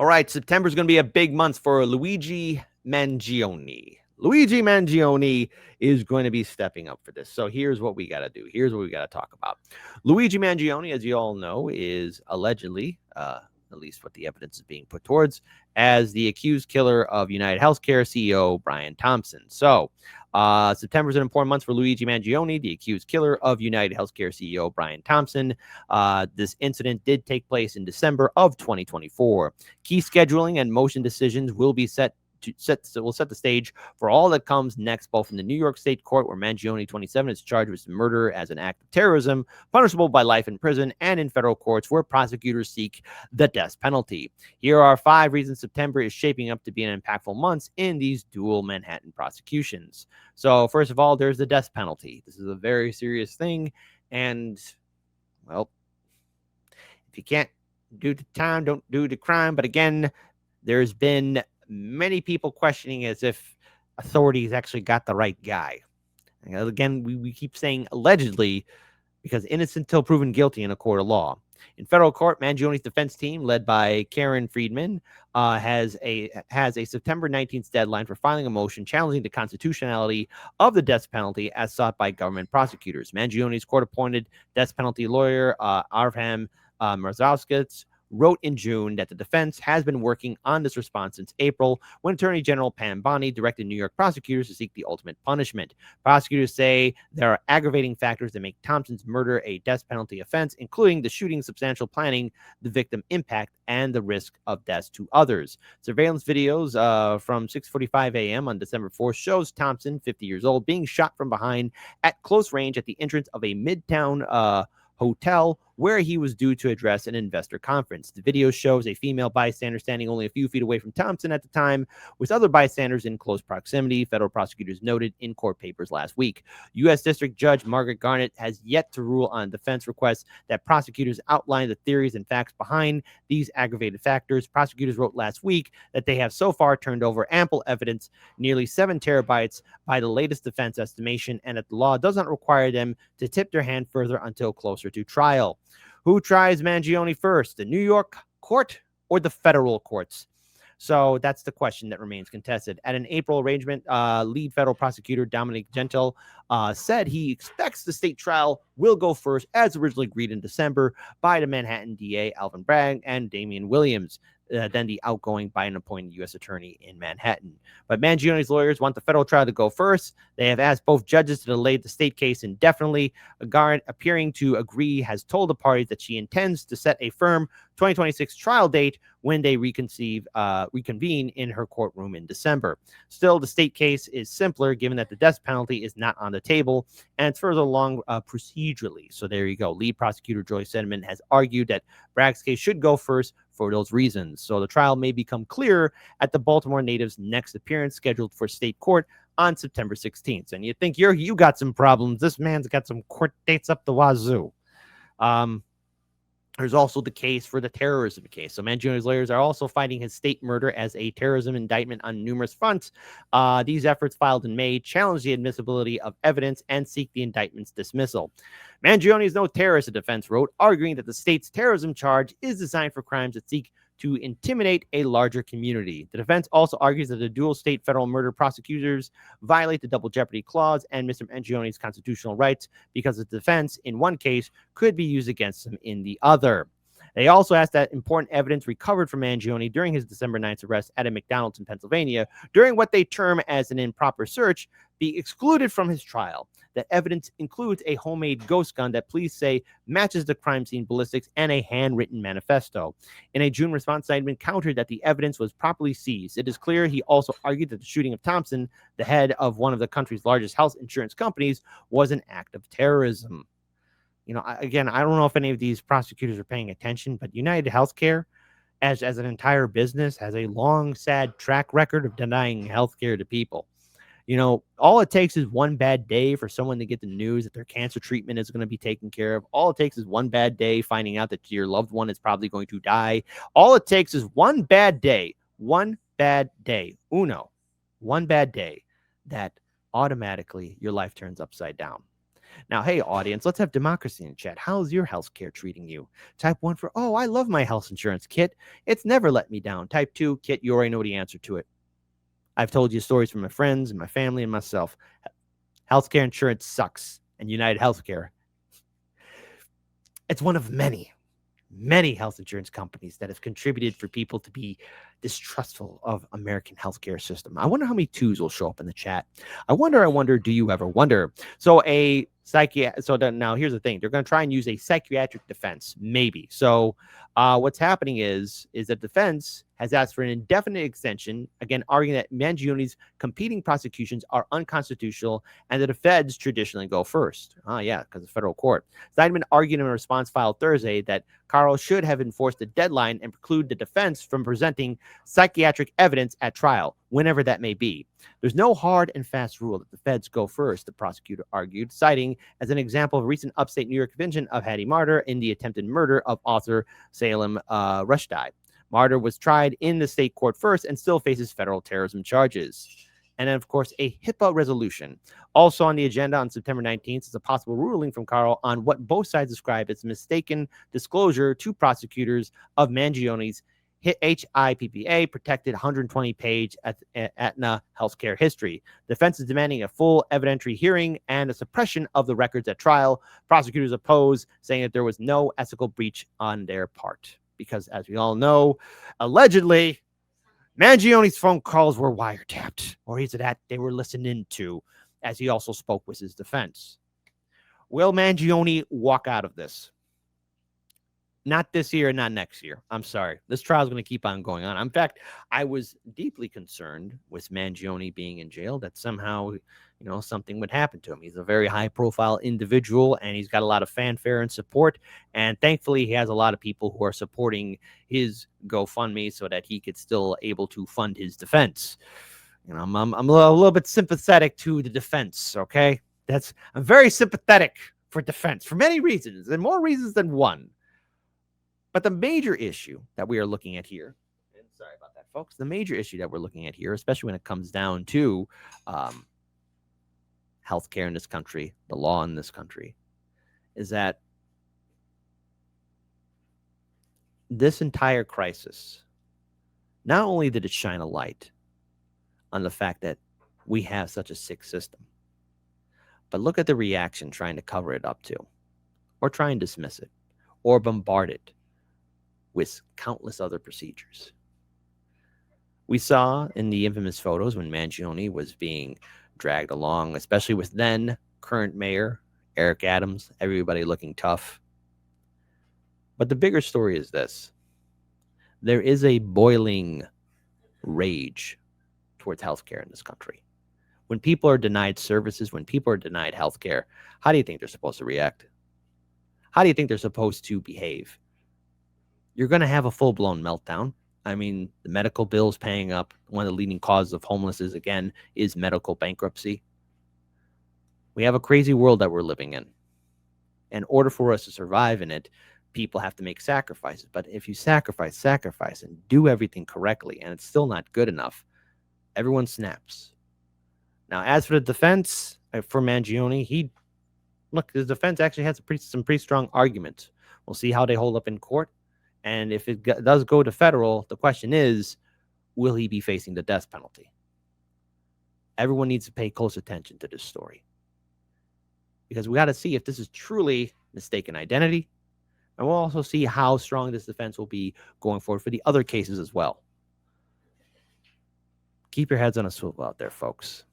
All right, September is going to be a big month for Luigi Mangione. Luigi Mangione is going to be stepping up for this. So here's what we got to do. Here's what we got to talk about. Luigi Mangione, as you all know, is allegedly, at least what the evidence is being put towards, as the accused killer of United Healthcare CEO Brian Thompson. So September is an important month for Luigi Mangione, the accused killer of United Healthcare CEO Brian Thompson. This incident did take place in December of 2024. Key scheduling and motion decisions will be set the stage for all that comes next, both in the New York State Court, where Mangione, 27, is charged with murder as an act of terrorism, punishable by life in prison, and in federal courts, where prosecutors seek the death penalty. Here are 5 reasons September is shaping up to be an impactful month in these dual Manhattan prosecutions. So, first of all, there's the death penalty. This is a very serious thing, and, well, if you can't do the time, don't do the crime. But again, there's been many people questioning as if authorities actually got the right guy. And again, we keep saying allegedly because innocent till proven guilty in a court of law. In federal court, Mangione's defense team, led by Karen Friedman, has a September 19th deadline for filing a motion challenging the constitutionality of the death penalty as sought by government prosecutors. Mangione's court-appointed death penalty lawyer, Arvham Marzowskis, wrote in June that the defense has been working on this response since April, when Attorney General Pam Bondi directed New York prosecutors to seek the ultimate punishment. Prosecutors say there are aggravating factors that make Thompson's murder a death penalty offense, including the shooting, substantial planning, the victim impact, and the risk of death to others. Surveillance videos from 6:45 a.m. on December 4th shows Thompson, 50 years old, being shot from behind at close range at the entrance of a Midtown hotel where he was due to address an investor conference. The video shows a female bystander standing only a few feet away from Thompson at the time, with other bystanders in close proximity, federal prosecutors noted in court papers last week. U.S. District Judge Margaret Garnett has yet to rule on defense requests that prosecutors outline the theories and facts behind these aggravated factors. Prosecutors wrote last week that they have so far turned over ample evidence, nearly 7 terabytes by the latest defense estimation, and that the law does not require them to tip their hand further until closer to trial. Who tries Mangione first, the New York court or the federal courts? So that's the question that remains contested. At an April arrangement, lead federal prosecutor Dominic Gentil said he expects the state trial will go first, as originally agreed in December by the Manhattan DA Alvin Bragg and Damian Williams, then the outgoing Biden-appointed U.S. attorney in Manhattan. But Mangione's lawyers want the federal trial to go first. They have asked both judges to delay the state case indefinitely. Garrett, appearing to agree, has told the parties that she intends to set a firm 2026 trial date when they reconvene in her courtroom in December. Still, the state case is simpler, given that the death penalty is not on the table, and it's further along procedurally. So there you go. Lead prosecutor Joyce Sedman has argued that Bragg's case should go first for those reasons. So the trial may become clearer at the Baltimore native's next appearance, scheduled for state court on September 16th. And you think you got some problems. This man's got some court dates up the wazoo. There's also the case for the terrorism case. So Mangione's lawyers are also fighting his state murder as a terrorism indictment on numerous fronts. These efforts, filed in May, challenge the admissibility of evidence and seek the indictment's dismissal. Mangione is no terrorist, the defense wrote, arguing that the state's terrorism charge is designed for crimes that seek to intimidate a larger community. The defense also argues that the dual state federal murder prosecutors violate the double jeopardy clause and Mr. Mangione's constitutional rights, because the defense in one case could be used against him in the other. They also asked that important evidence recovered from Mangione during his December 9th arrest at a McDonald's in Pennsylvania during what they term as an improper search be excluded from his trial. That evidence includes a homemade ghost gun that police say matches the crime scene ballistics and a handwritten manifesto. In a June response, Seidman countered that the evidence was properly seized. It is clear he also argued that the shooting of Thompson, the head of one of the country's largest health insurance companies, was an act of terrorism. You know, again, I don't know if any of these prosecutors are paying attention, but United Healthcare, as an entire business, has a long, sad track record of denying healthcare to people. You know, all it takes is one bad day for someone to get the news that their cancer treatment is going to be taken care of. All it takes is one bad day finding out that your loved one is probably going to die. All it takes is one bad day, one bad day that automatically your life turns upside down. Now, hey, audience, let's have democracy in chat. How's your healthcare treating you? Type 1 for, oh, I love my health insurance, Kit. It's never let me down. Type 2, Kit, you already know the answer to it. I've told you stories from my friends and my family and myself. Healthcare insurance sucks. And United Healthcare, it's one of many health insurance companies that have contributed for people to be distrustful of American healthcare system. I wonder how many twos will show up in the chat. I wonder, do you ever wonder? So now here's the thing. They're going to try and use a psychiatric defense, maybe. So what's happening is that defense has asked for an indefinite extension, again, arguing that Mangione's competing prosecutions are unconstitutional and that the feds traditionally go first. Yeah, because of federal court. Steinman argued in a response filed Thursday that Carl should have enforced a deadline and preclude the defense from presenting psychiatric evidence at trial, whenever that may be. There's no hard and fast rule that the feds go first, the prosecutor argued, citing as an example of a recent upstate New York conviction of Hattie Martyr in the attempted murder of author Salem Rushdie. Martyr was tried in the state court first and still faces federal terrorism charges. And then, of course, a HIPAA resolution. Also on the agenda on September 19th is a possible ruling from Carl on what both sides describe as mistaken disclosure to prosecutors of Mangione's HIPAA protected 120-page Aetna healthcare history. Defense is demanding a full evidentiary hearing and a suppression of the records at trial. Prosecutors oppose, saying that there was no ethical breach on their part. Because, as we all know, allegedly, Mangione's phone calls were wiretapped, or is it that they were listening to, as he also spoke with his defense. Will Mangione walk out of this? Not this year, not next year. I'm sorry. This trial is going to keep on going on. In fact, I was deeply concerned with Mangione being in jail that somehow, something would happen to him. He's a very high-profile individual, and he's got a lot of fanfare and support. And thankfully, he has a lot of people who are supporting his GoFundMe so that he could still able to fund his defense. I'm a little bit sympathetic to the defense. Okay, I'm very sympathetic for defense for many reasons, and more reasons than one. But the major issue that we are looking at here, and sorry about that, folks, the major issue that we're looking at here, especially when it comes down to healthcare in this country, the law in this country, is that this entire crisis, not only did it shine a light on the fact that we have such a sick system, but look at the reaction trying to cover it up too, or try and dismiss it, or bombard it with countless other procedures. We saw in the infamous photos when Mangione was being dragged along, especially with then current mayor Eric Adams, everybody looking tough. But the bigger story is this. There is a boiling rage towards healthcare in this country. When people are denied services, when people are denied healthcare, how do you think they're supposed to react? How do you think they're supposed to behave? You're going to have a full-blown meltdown. I mean, the medical bills paying up. One of the leading causes of homelessness, again, is medical bankruptcy. We have a crazy world that we're living in. In order for us to survive in it, people have to make sacrifices. But if you sacrifice, and do everything correctly, and it's still not good enough, everyone snaps. Now, as for the defense for Mangione, his defense actually has some pretty strong arguments. We'll see how they hold up in court. And if it does go to federal, the question is, will he be facing the death penalty? Everyone needs to pay close attention to this story. Because we got to see if this is truly mistaken identity. And we'll also see how strong this defense will be going forward for the other cases as well. Keep your heads on a swivel out there, folks.